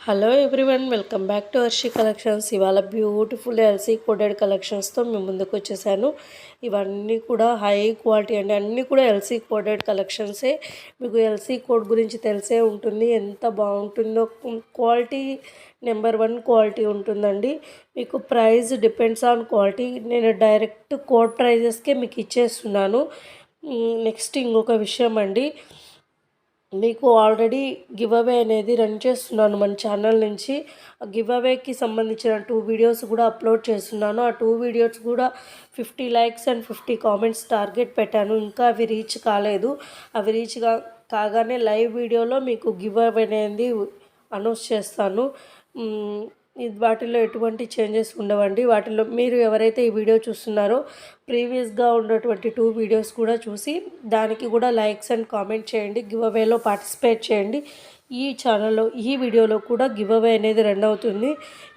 Hello everyone, welcome back to Harshi collections. ఇవాళ beautiful LC coded కలెక్షన్స్తో మేము ముందుకు వచ్చేసాను. ఇవన్నీ కూడా హై క్వాలిటీ అండి, అన్నీ కూడా ఎల్సీ కోడెడ్ కలెక్షన్సే. మీకు ఎల్సీ కోడ్ గురించి తెలిసే ఉంటుంది, ఎంత బాగుంటుందో. క్వాలిటీ నెంబర్ 1 క్వాలిటీ ఉంటుందండి. మీకు ప్రైస్ డిపెండ్స్ ఆన్ క్వాలిటీ. నేను డైరెక్ట్ కోడ్ ప్రైజెస్కే మీకు ఇచ్చేస్తున్నాను. నెక్స్ట్ ఇంకొక విషయం అండి, మీకు ఆల్రెడీ గివ్ అవే అనేది రన్ చేస్తున్నాను మన ఛానల్ నుంచి. గివ్ అవేకి సంబంధించిన 2 వీడియోస్ కూడా అప్లోడ్ చేస్తున్నాను. ఆ 2 వీడియోస్ కూడా 50 లైక్స్ అండ్ 50 కామెంట్స్ టార్గెట్ పెట్టాను. ఇంకా అవి రీచ్ కాలేదు. అవి రీచ్ కాగానే లైవ్ వీడియోలో మీకు గివ్ అవే అనేది అనౌన్స్ చేస్తాను. వాటిలో ఎటువంటి చేంజెస్ ఉండవండి. వాటిలో మీరు ఎవరైతే ఈ వీడియో చూస్తున్నారో ప్రీవియస్గా ఉన్నటువంటి 2 వీడియోస్ కూడా చూసి దానికి కూడా లైక్స్ అండ్ కామెంట్ చేయండి, గివ్ అవేలో పార్టిసిపేట్ చేయండి. ఈ ఛానల్లో ఈ వీడియోలో కూడా గివ్ అవే అనేది రన్ అవుతుంది.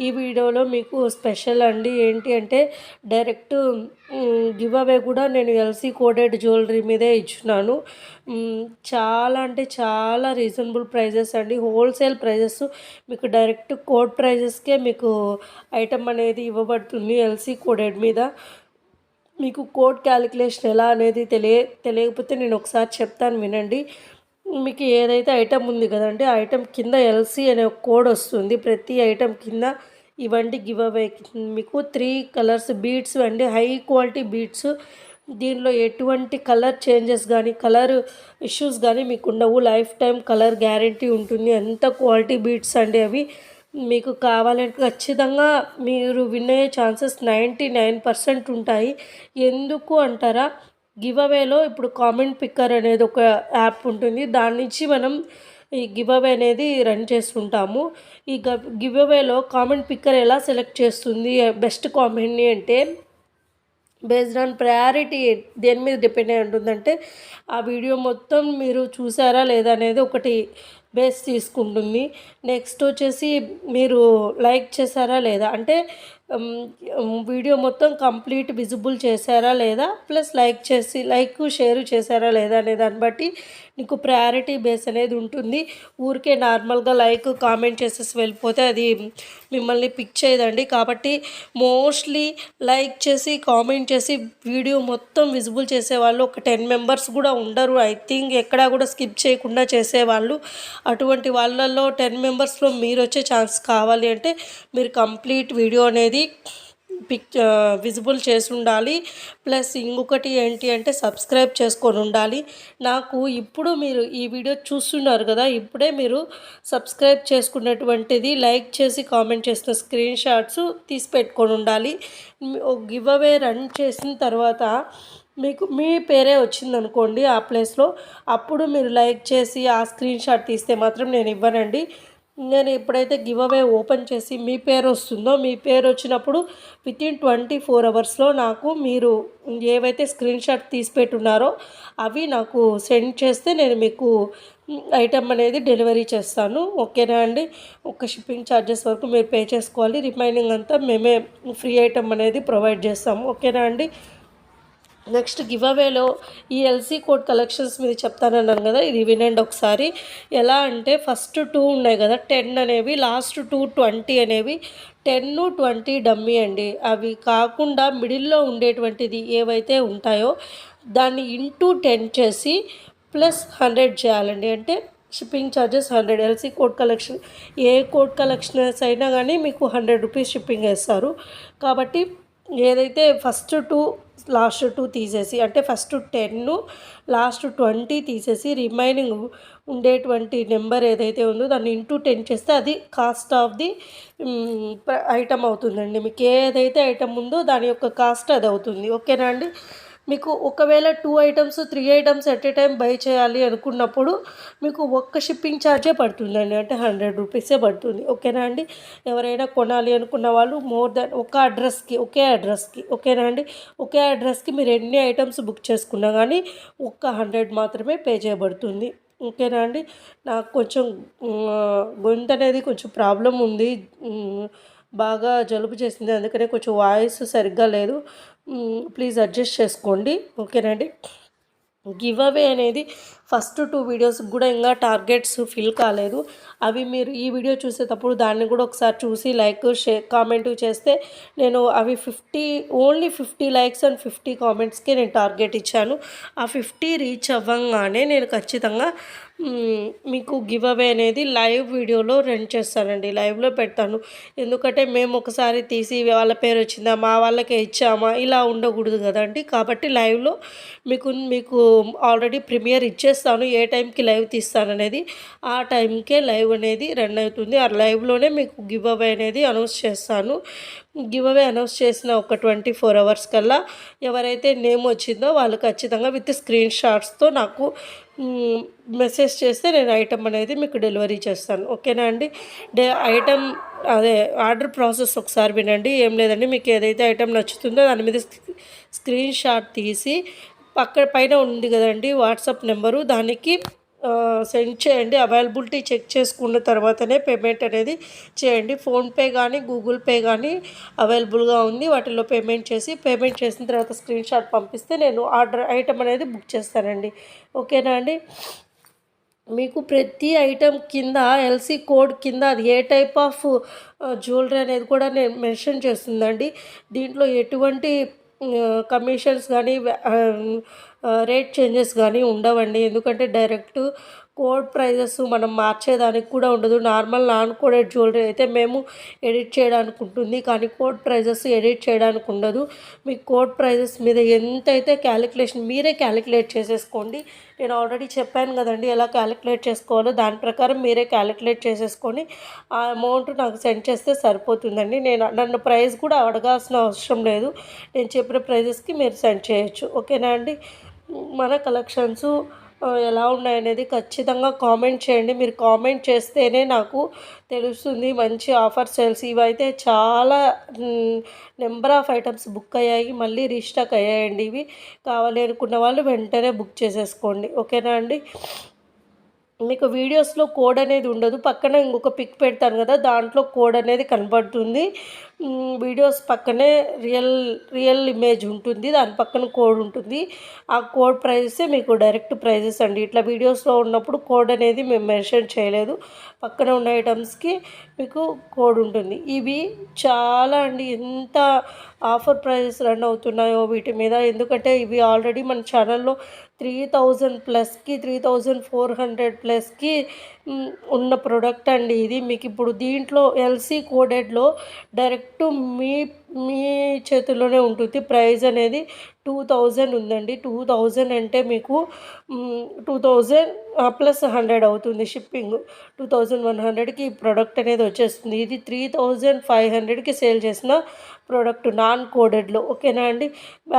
ఈ వీడియోలో మీకు స్పెషల్ అండి ఏంటి అంటే, డైరెక్ట్ గివ్ అవే కూడా నేను ఎల్సీ కోడెడ్ జ్యువెలరీ మీదే ఇచ్చున్నాను. చాలా అంటే చాలా రీజనబుల్ ప్రైజెస్ అండి, హోల్సేల్ ప్రైజెస్. మీకు డైరెక్ట్ కోడ్ ప్రైజెస్కే మీకు ఐటమ్ అనేది ఇవ్వబడుతుంది ఎల్సీ కోడెడ్ మీద. మీకు కోడ్ క్యాలిక్యులేషన్ ఎలా అనేది తెలియకపోతే నేను ఒకసారి చెప్తాను, వినండి. మీకు ఏదైతే ఐటమ్ ఉంది కదండి, ఆ ఐటమ్ కింద ఎల్సీ అనే ఒక కోడ్ వస్తుంది. ప్రతి ఐటమ్ కింద ఇవ్వండి గివ్ అవే. మీకు 3 కలర్స్ బీడ్స్ అండి, హై క్వాలిటీ బీడ్స్. దీనిలో ఎటువంటి కలర్ చేంజెస్ కానీ కలర్ ఇష్యూస్ కానీ మీకు ఉండవు. లైఫ్ టైం కలర్ గ్యారంటీ ఉంటుంది. ఎంత క్వాలిటీ బీడ్స్ అండి అవి. మీకు కావాలంటే ఖచ్చితంగా మీరు విన్ అయ్యే ఛాన్సెస్ 99% ఉంటాయి. ఎందుకు అంటారా, గివ్ అవేలో ఇప్పుడు కామెంట్ పిక్కర్ అనేది ఒక యాప్ ఉంటుంది. దాని నుంచి మనం ఈ గివ్ అవే అనేది రన్ చేస్తుంటాము. ఈ గివ్ అవేలో కామెంట్ పిక్కర్ ఎలా సెలెక్ట్ చేస్తుంది బెస్ట్ కామెంట్ని అంటే, బేస్డ్ ఆన్ ప్రయారిటీ దేని మీద డిపెండ్ అయి ఉంటుందంటే, ఆ వీడియో మొత్తం మీరు చూసారా లేదా అనేది ఒకటి బేస్ తీసుకుంటుంది. నెక్స్ట్ వచ్చేసి మీరు లైక్ చేశారా లేదా అంటే, వీడియో మొత్తం కంప్లీట్ విజిబుల్ చేశారా లేదా, ప్లస్ లైక్ షేర్ చేశారా లేదా అనే దాన్ని బట్టి నీకు ప్రయారిటీ బేస్ అనేది ఉంటుంది. ఊరికే నార్మల్గా లైక్ కామెంట్ చేసేసి వెళ్ళిపోతే అది మిమ్మల్ని పిక్ చేయదండి. కాబట్టి మోస్ట్లీ లైక్ చేసి కామెంట్ చేసి వీడియో మొత్తం విజిబుల్ చేసేవాళ్ళు ఒక 10 మెంబర్స్ కూడా ఉండరు. ఐ థింక్ ఎక్కడా కూడా స్కిప్ చేయకుండా చేసేవాళ్ళు. అటువంటి వాళ్ళల్లో 10 మెంబర్స్లో మీరు వచ్చే ఛాన్స్ కావాలి అంటే మీరు కంప్లీట్ వీడియో అనేది విజిబుల్ చేసి ఉండాలి. ప్లస్ ఇంకొకటి ఏంటి అంటే సబ్స్క్రైబ్ చేసుకొని ఉండాలి. నాకు ఇప్పుడు మీరు ఈ వీడియో చూస్తున్నారు కదా, ఇప్పుడే మీరు సబ్స్క్రైబ్ చేసుకున్నటువంటిది లైక్ చేసి కామెంట్ చేసిన స్క్రీన్ షాట్స్ తీసి పెట్టుకొని ఉండాలి. గివ్ అవే రన్ చేసిన తర్వాత మీకు మీ పేరే వచ్చిందనుకోండి ఆ ప్లేస్లో, అప్పుడు మీరు లైక్ చేసి ఆ స్క్రీన్ షాట్ తీస్తే మాత్రం నేను ఇవ్వనండి. నేను ఎప్పుడైతే గివ్ అవే ఓపెన్ చేసి మీ పేరు వస్తుందో, మీ పేరు వచ్చినప్పుడు వితిన్ 24 అవర్స్లో నాకు మీరు ఏవైతే స్క్రీన్ షాట్ తీసి పెట్టున్నారో అవి నాకు సెండ్ చేస్తే నేను మీకు ఐటమ్ అనేది డెలివరీ చేస్తాను. ఓకేనా అండి. ఒక షిప్పింగ్ ఛార్జెస్ వరకు మీరు పే చేసుకోవాలి, రిమైనింగ్ అంతా మేమే ఫ్రీ ఐటమ్ అనేది ప్రొవైడ్ చేస్తాము. ఓకేనా అండి. నెక్స్ట్ గివ్ అవేలో ఈ ఎల్సీ కోడ్ కలెక్షన్స్ మీద చెప్తానన్నాను కదా, ఇది వినండి ఒకసారి. ఎలా అంటే ఫస్ట్ 2 ఉన్నాయి కదా 10 అనేవి, లాస్ట్ 2 20 అనేవి. 10, 20 డమ్మీ అండి. అవి కాకుండా మిడిల్లో ఉండేటువంటిది ఏవైతే ఉంటాయో దాన్ని ఇంటూ 10 చేసి ప్లస్ 100 చేయాలండి. అంటే shipping charges 100. LC code collection ఏ కోడ్ కలెక్షన్స్ అయినా కానీ మీకు 100 రూపీస్ షిప్పింగ్ వేస్తారు. కాబట్టి ఏదైతే ఫస్ట్ 2 లాస్ట్ 2 తీసేసి, అంటే ఫస్ట్ 10 లాస్ట్ 20 తీసేసి రిమైనింగ్ ఉండేటువంటి నెంబర్ ఏదైతే ఉందో దాన్ని ఇంటూ 10 చేస్తే అది కాస్ట్ ఆఫ్ ది ఐటమ్ అవుతుందండి. మీకు ఏదైతే ఐటమ్ ఉందో దాని యొక్క కాస్ట్ అది అవుతుంది. ఓకేనా అండి. మీకు ఒకవేళ 2 items 3 items at a time by చేయాలి అనుకున్నప్పుడు మీకు ఒక్క షిప్పింగ్ ఛార్జే పడుతుందండి, అంటే 100 రూపీసే పడుతుంది. ఓకేనా అండి. ఎవరైనా కొనాలి అనుకున్న వాళ్ళు మోర్ దాన్ ఒకే అడ్రస్కి ఓకేనా అండి. ఒకే అడ్రస్కి మీరు ఎన్ని ఐటమ్స్ బుక్ చేసుకున్నా కానీ ఒక్క 100 మాత్రమే పే చేయబడుతుంది. ఓకేనా అండి. నాకు కొంచెం గొంతు అనేది కొంచెం ప్రాబ్లం ఉంది, బాగా జలుబు చేసింది, అందుకనే కొంచెం వాయిస్ సరిగ్గా లేదు. ప్లీజ్ అడ్జస్ట్ చేసుకోండి. ఓకేనండి. గివ్ అవే అనేది ఫస్ట్ 2 వీడియోస్కి కూడా ఇంకా టార్గెట్స్ ఫిల్ కాలేదు. అవి మీరు ఈ వీడియో చూసేటప్పుడు దాన్ని కూడా ఒకసారి చూసి లైక్ కామెంట్ చేస్తే నేను అవి ఓన్లీ 50 లైక్స్ అండ్ 50 కామెంట్స్కే నేను టార్గెట్ ఇచ్చాను. ఆ 50 రీచ్ అవ్వంగానే నేను ఖచ్చితంగా మీకు గివ్ అవే అనేది లైవ్ వీడియోలో రన్ చేస్తానండి, లైవ్లో పెడతాను. ఎందుకంటే మేము ఒకసారి తీసి వాళ్ళ పేరు వచ్చిందా మా వాళ్ళకే ఇచ్చామా ఇలా ఉండకూడదు కదండి. కాబట్టి లైవ్లో మీకు ఆల్రెడీ ప్రీమియర్ ఇచ్చేస్తాను, ఏ టైంకి లైవ్ తీస్తాననేది ఆ టైంకే లైవ్ అనేది రన్ అవుతుంది. ఆ లైవ్లోనే మీకు గివ్ అవే అనేది అనౌన్స్ చేస్తాను. గివ్ అవే అనౌన్స్ చేసిన ఒక 24 అవర్స్ కల్లా ఎవరైతే నేమ్ వచ్చిందో వాళ్ళు ఖచ్చితంగా విత్ స్క్రీన్ షాట్స్తో నాకు మెసేజ్ చేస్తే నేను ఐటమ్ అనేది మీకు డెలివరీ చేస్తాను. ఓకేనా అండి. ఐటమ్ ఆర్డర్ ప్రాసెస్ ఒకసారి వినండి. ఏం లేదండి, మీకు ఏదైతే ఐటమ్ నచ్చుతుందో దాని మీద స్క్రీన్ షాట్ తీసి పైన ఉంది కదండి వాట్సాప్ నెంబరు, దానికి సెండ్ చేయండి. అవైలబిలిటీ చెక్ చేసుకున్న తర్వాతనే పేమెంట్ అనేది చేయండి. ఫోన్పే కానీ గూగుల్ పే కానీ అవైలబుల్గా ఉంది. వాటిల్లో పేమెంట్ చేసిన తర్వాత స్క్రీన్ షాట్ పంపిస్తే నేను ఐటమ్ అనేది బుక్ చేస్తానండి. ఓకేనా అండి. మీకు ప్రతి ఐటెం కింద ఎల్సీ కోడ్ కింద అది ఏ టైప్ ఆఫ్ జ్యువెలరీ అనేది కూడా నేను మెన్షన్ చేస్తుందండి. దీంట్లో ఎటువంటి కమిషన్స్ కానీ రేట్ చేంజెస్ కానీ ఉండవండి. ఎందుకంటే డైరెక్ట్ కోడ్ ప్రైజెస్ మనం మార్చేదానికి కూడా ఉండదు. నార్మల్ నాన్ కోడెడ్ జ్యువెలరీ అయితే మేము ఎడిట్ చేయడానికి ఉంటుంది, కానీ కోడ్ ప్రైజెస్ ఎడిట్ చేయడానికి ఉండదు. మీకు కోడ్ ప్రైజెస్ మీద ఎంతైతే మీరే క్యాలిక్యులేట్ చేసేసుకోండి. నేను ఆల్రెడీ చెప్పాను కదండి ఎలా క్యాలిక్యులేట్ చేసుకోవాలో, దాని ప్రకారం మీరే క్యాలిక్యులేట్ చేసేసుకొని ఆ అమౌంట్ నాకు సెండ్ చేస్తే సరిపోతుందండి. నన్ను ప్రైస్ కూడా అడగాల్సిన అవసరం లేదు. నేను చెప్పిన ప్రైజెస్కి మీరు సెండ్ చేయొచ్చు. ఓకేనా అండి. మన కలెక్షన్స్ ఎలా ఉన్నాయనేది ఖచ్చితంగా కామెంట్ చేయండి. మీరు కామెంట్ చేస్తేనే నాకు తెలుస్తుంది మంచి ఆఫర్ సేల్స్. ఇవైతే చాలా నెంబర్ ఆఫ్ ఐటమ్స్ బుక్ అయ్యాయి, మళ్ళీ రీస్టాక్ అయ్యాయండి. ఇవి కావాలి అనుకున్న వాళ్ళు వెంటనే బుక్ చేసేసుకోండి. ఓకేనా అండి. మీకు వీడియోస్లో కోడ్ అనేది ఉండదు, పక్కన ఇంకొక పిక్ పెడతాను కదా దాంట్లో కోడ్ అనేది కనబడుతుంది. వీడియోస్ పక్కనే రియల్ ఇమేజ్ ఉంటుంది, దాని పక్కన కోడ్ ఉంటుంది. ఆ కోడ్ ప్రైజెసే మీకు డైరెక్ట్ ప్రైజెస్ అండి. ఇట్లా వీడియోస్లో ఉన్నప్పుడు కోడ్ అనేది మేము మెన్షన్ చేయలేదు, పక్కన ఉన్న ఐటమ్స్కి మీకు కోడ్ ఉంటుంది. ఇవి చాలా అండి, ఎంత ఆఫర్ ప్రైజెస్ రన్ అవుతున్నాయో వీటి మీద. ఎందుకంటే ఇవి ఆల్రెడీ మన ఛానల్లో 3000+కి 3400+కి ఉన్న ప్రోడక్ట్ అండి ఇది. మీకు ఇప్పుడు దీంట్లో ఎల్సీ కోడెడ్లో డైరెక్ట్ మీ చేతుల్లోనే ఉంటుంది. ప్రైస్ అనేది 2000 ఉందండి. 2000 అంటే మీకు 2000 +100 అవుతుంది షిప్పింగ్. 2100కి ఈ ప్రోడక్ట్ అనేది వచ్చేస్తుంది. ఇది 3500కి సేల్ చేసిన ప్రోడక్ట్ నాన్ కోడెడ్లో. ఓకేనా అండి.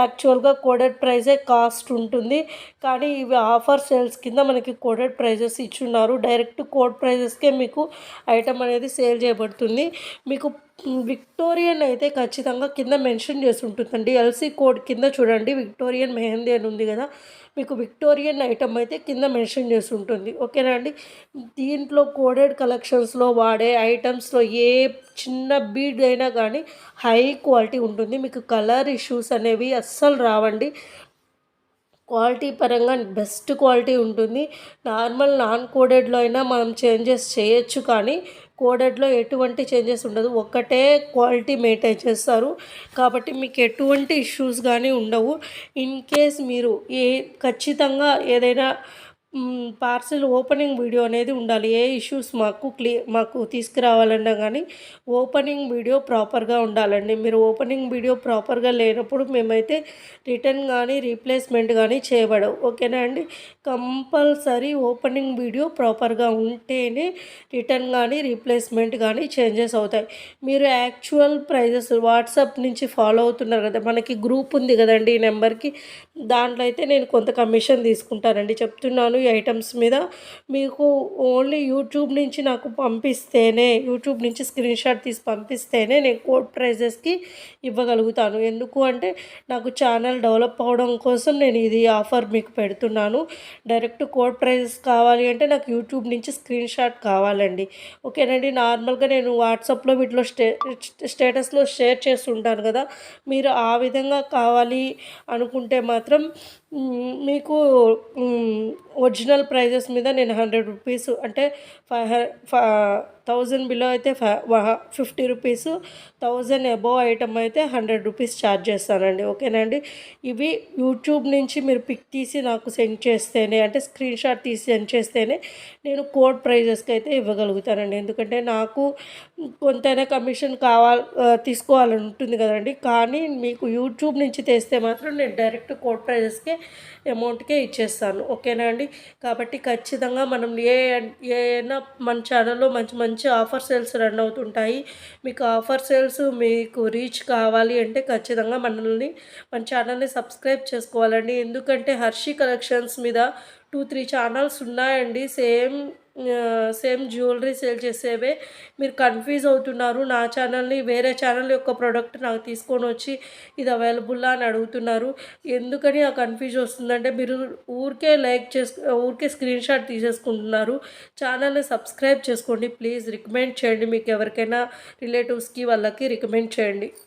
యాక్చువల్గా కోడెడ్ ప్రైజే కాస్ట్ ఉంటుంది, కానీ ఇవి ఆఫర్ సేల్స్ కింద మనకి కోడెడ్ ప్రైజెస్ ఇచ్చున్నారు. డైరెక్ట్ కోడ్ ప్రైజెస్కే మీకు ఐటమ్ అనేది సేల్ చేయబడుతుంది. మీకు విక్టోరియన్ అయితే ఖచ్చితంగా కింద మెన్షన్ చేసి ఉంటుందండి. ఎల్సీ కోడ్ కింద చూడండి, విక్టోరియన్ మెహందీ అని ఉంది కదా, మీకు విక్టోరియన్ ఐటమ్ అయితే కింద మెన్షన్ చేసి ఉంటుంది. ఓకేనా అండి. దీంట్లో కోడెడ్ కలెక్షన్స్లో వాడే ఐటమ్స్లో ఏ చిన్న బీడ్ అయినా కానీ హై క్వాలిటీ ఉంటుంది. మీకు కలర్ ఇష్యూస్ అనేవి అస్సలు రావండి. క్వాలిటీ పరంగా బెస్ట్ క్వాలిటీ ఉంటుంది. నాన్ కోడెడ్లో అయినా మనం చేంజెస్ చేయొచ్చు, కానీ కోడెడ్లో ఎటువంటి చేంజెస్ ఉండదు, ఒకటే క్వాలిటీ మెయింటైన్ చేస్తారు. కాబట్టి మీకు ఎటువంటి ఇష్యూస్ కానీ ఉండవు. ఇన్ కేస్ మీరు ఖచ్చితంగా ఏదైనా పార్సిల్ ఓపెనింగ్ వీడియో అనేది ఉండాలి. ఏ ఇష్యూస్ మాకు తీసుకురావాలన్నా కానీ ఓపెనింగ్ వీడియో ప్రాపర్గా ఉండాలండి. మీరు ఓపెనింగ్ వీడియో ప్రాపర్గా లేనప్పుడు మేమైతే రిటర్న్ కానీ రీప్లేస్మెంట్ కానీ చేయబడవు. ఓకేనా అండి. కంపల్సరీ ఓపెనింగ్ వీడియో ప్రాపర్గా ఉంటేనే రిటర్న్ కానీ రీప్లేస్మెంట్ కానీ చేంజెస్ అవుతాయి. మీరు యాక్చువల్ ప్రైజెస్ వాట్సాప్ నుంచి ఫాలో అవుతున్నారు కదా, మనకి గ్రూప్ ఉంది కదండి ఈ నెంబర్కి, దాంట్లో అయితే నేను కొంత కమిషన్ తీసుకుంటానండి. చెప్తున్నాను ఈ ఐటమ్స్ మీద. మీకు ఓన్లీ యూట్యూబ్ నుంచి నాకు యూట్యూబ్ నుంచి స్క్రీన్ షాట్ తీసి పంపిస్తేనే నేను కోడ్ ప్రైజెస్కి ఇవ్వగలుగుతాను. ఎందుకు అంటే నాకు ఛానల్ డెవలప్ అవ్వడం కోసం నేను ఇది ఆఫర్ మీకు పెడుతున్నాను. డైరెక్ట్ కోడ్ ప్రైజెస్ కావాలి అంటే నాకు యూట్యూబ్ నుంచి స్క్రీన్ షాట్ కావాలండి. ఓకేనండి. నార్మల్గా నేను వాట్సాప్లో వీటిలో స్టేటస్లో షేర్ చేస్తుంటాను కదా, మీరు ఆ విధంగా కావాలి అనుకుంటే మాత్రం మీకు ఒరిజినల్ ప్రైజెస్ మీద నేను 100 రూపీస్ అంటే ఫైవ్ హ ఫ 1000 బిలో అయితే 50 రూపీస్, 1000 అబోవ్ ఐటమ్ అయితే 100 రూపీస్ ఛార్జ్ చేస్తానండి. ఓకేనా అండి. ఇవి యూట్యూబ్ నుంచి మీరు పిక్ తీసి నాకు సెండ్ చేస్తేనే, అంటే స్క్రీన్ షాట్ తీసి సెండ్ చేస్తేనే నేను కోడ్ ప్రైజెస్కి అయితే ఇవ్వగలుగుతానండి. ఎందుకంటే నాకు కొంతైనా కమిషన్ తీసుకోవాలని ఉంటుంది కదండి. కానీ మీకు యూట్యూబ్ నుంచి తెస్తే మాత్రం నేను డైరెక్ట్ కోడ్ ప్రైజెస్కే అమౌంట్కే ఇచ్చేస్తాను. ఓకేనా అండి. కాబట్టి ఖచ్చితంగా మనం ఏమైనా మన ఛానల్లో మంచి మంచి ఆఫర్ సేల్స్ రన్ అవుతుంటాయి. మీకు ఆఫర్ సేల్స్ మీకు రీచ్ కావాలి అంటే ఖచ్చితంగా మన ఛానల్ని సబ్స్క్రైబ్ చేసుకోవాలండి. ఎందుకంటే హర్షి కలెక్షన్స్ మీద 2-3 ఛానల్స్ ఉన్నాయండి. సేమ్ జ్యువెలరీ సేల్ చేసేవే. మీరు కన్ఫ్యూజ్ అవుతున్నారు. నా ఛానల్ని వేరే ఛానల్ యొక్క ప్రోడక్ట్ నాకు తీసుకొని వచ్చి ఇది అవైలబుల్లా అని అడుగుతున్నారు. ఎందుకని ఆ కన్ఫ్యూజ్ వస్తుందంటే మీరు ఊరికే స్క్రీన్ షాట్ తీసేసుకుంటున్నారు. ఛానల్ని సబ్స్క్రైబ్ చేసుకోండి ప్లీజ్. రికమెండ్ చేయండి, మీకు ఎవరికైనా రిలేటివ్స్కి వాళ్ళకి రికమెండ్ చేయండి.